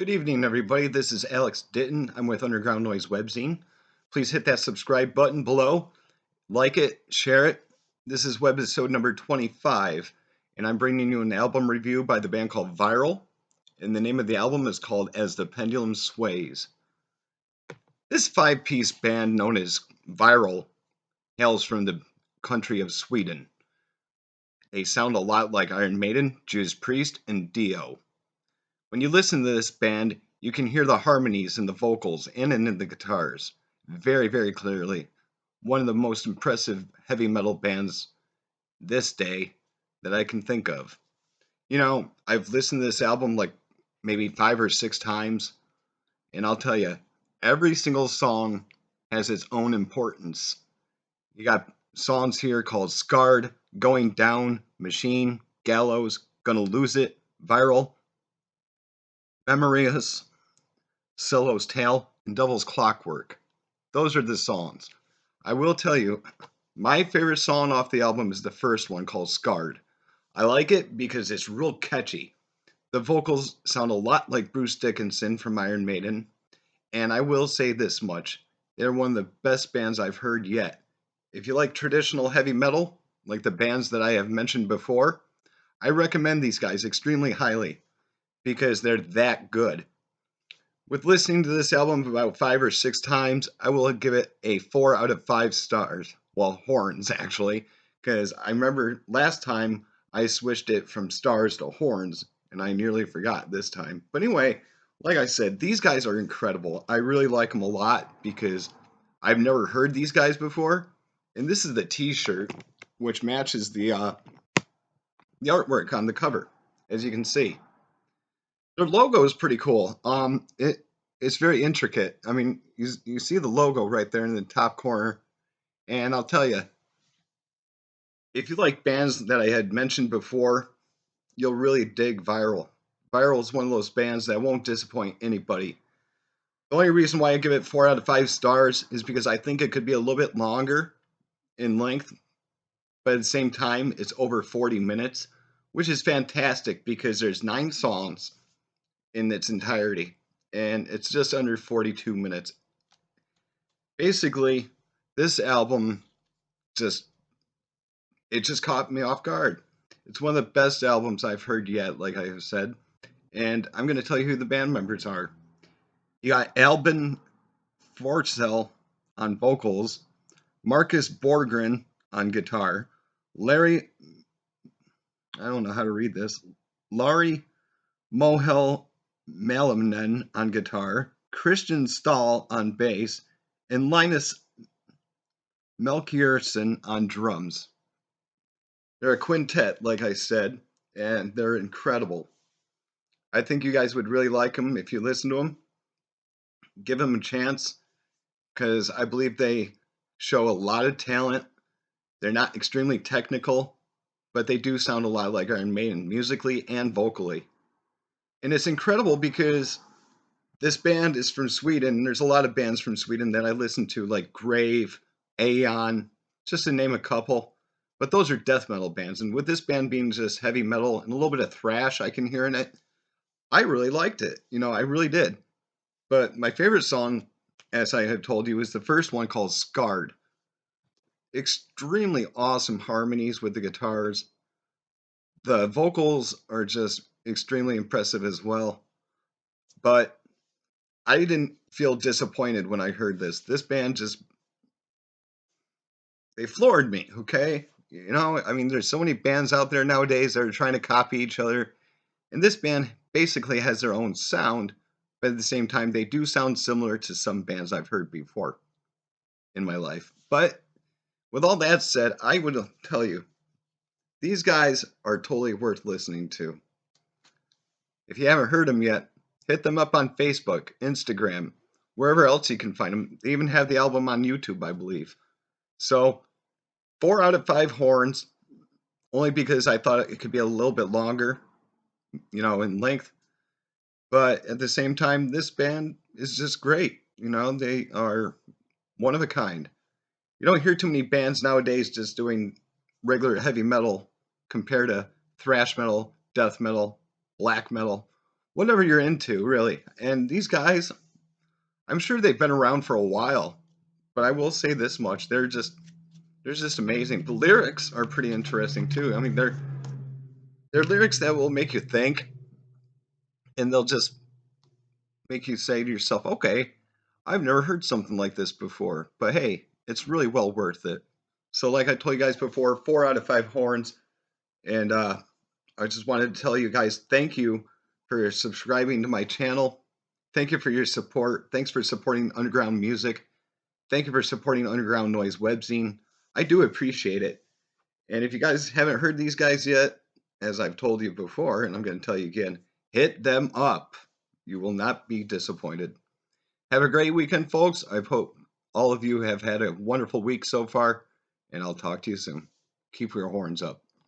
Good evening, everybody. This is Alex Ditton. I'm with Underground Noise Webzine. Please hit that subscribe button below, like it, share it. This is Webisode number 25, and I'm bringing you an album review by the band called Viral, and the name of the album is called As the Pendulum Sways. This five-piece band known as Viral hails from the country of Sweden. They sound a lot like Iron Maiden, Judas Priest, and Dio. When you listen to this band, you can hear the harmonies in the vocals and in the guitars very, very clearly. One of the most impressive heavy metal bands this day that I can think of. You know, I've listened to this album like maybe 5 or 6 times, and I'll tell you, every single song has its own importance. You got songs here called Scarred, Going Down, Machine, Gallows, Gonna Lose It, Viral, Memorious, Solo's Tale, and Devil's Clockwork. Those are the songs. I will tell you, my favorite song off the album is the first one called Scarred. I like it because it's real catchy. The vocals sound a lot like Bruce Dickinson from Iron Maiden, and I will say this much. They're one of the best bands I've heard yet. If you like traditional heavy metal, like the bands that I have mentioned before, I recommend these guys extremely highly because they're that good. With listening to this album about 5 or 6 times, I will give it a 4 out of 5 stars. Well, horns, actually, because I remember last time I switched it from stars to horns, and I nearly forgot this time. But anyway, like I said, these guys are incredible. I really like them a lot because I've never heard these guys before. And this is the t-shirt, which matches the artwork on the cover, as you can see. Their logo is pretty cool. It's very intricate. I mean, you see the logo right there in the top corner, and I'll tell you, if you like bands that I had mentioned before, you'll really dig Viral. Viral is one of those bands that won't disappoint anybody. The only reason why I give it 4 out of 5 stars is because I think it could be a little bit longer in length, but at the same time, it's over 40 minutes, which is fantastic because there's 9 songs in its entirety, and it's just under 42 minutes. Basically, this album just caught me off guard. It's one of the best albums I've heard yet, like I have said, and I'm going to tell you who the band members are. You got Albin Forcell on vocals, Marcus Borgren on guitar, Larry, I don't know how to read this, Laurie Mohel Malamanen on guitar, Christian Stahl on bass, and Linus Melchiorson on drums. They're a quintet, like I said, and they're incredible. I think you guys would really like them if you listen to them. Give them a chance, because I believe they show a lot of talent. They're not extremely technical, but they do sound a lot like Iron Maiden, musically and vocally. And it's incredible because this band is from Sweden. There's a lot of bands from Sweden that I listen to, like Grave, Aeon, just to name a couple. But those are death metal bands. And with this band being just heavy metal and a little bit of thrash I can hear in it, I really liked it. You know, I really did. But my favorite song, as I have told you, is the first one called Scarred. Extremely awesome harmonies with the guitars. The vocals are just extremely impressive as well. But I didn't feel disappointed when I heard this. This band just, they floored me, okay? You know, I mean, there's so many bands out there nowadays that are trying to copy each other. And this band basically has their own sound, but at the same time, they do sound similar to some bands I've heard before in my life. But with all that said, I would tell you, these guys are totally worth listening to. If you haven't heard them yet, hit them up on Facebook, Instagram, wherever else you can find them. They even have the album on YouTube, I believe. So, 4 out of 5 horns, only because I thought it could be a little bit longer, you know, in length. But at the same time, this band is just great. You know, they are one of a kind. You don't hear too many bands nowadays just doing regular heavy metal compared to thrash metal, death metal, black metal. whatever you're into, really. And these guys, I'm sure they've been around for a while, but I will say this much: they're just amazing. The lyrics are pretty interesting too. I mean, they're lyrics that will make you think, and they'll just make you say to yourself, "Okay, I've never heard something like this before, but hey, it's really well worth it." So, like I told you guys before, 4 out of 5 horns, and I just wanted to tell you guys thank you for subscribing to my channel. Thank you for your support. Thanks for supporting underground music. Thank you for supporting Underground Noise Webzine. I do appreciate it. And if you guys haven't heard these guys yet, as I've told you before, and I'm going to tell you again, hit them up. You will not be disappointed. Have a great weekend, folks. I hope all of you have had a wonderful week so far, and I'll talk to you soon. Keep your horns up.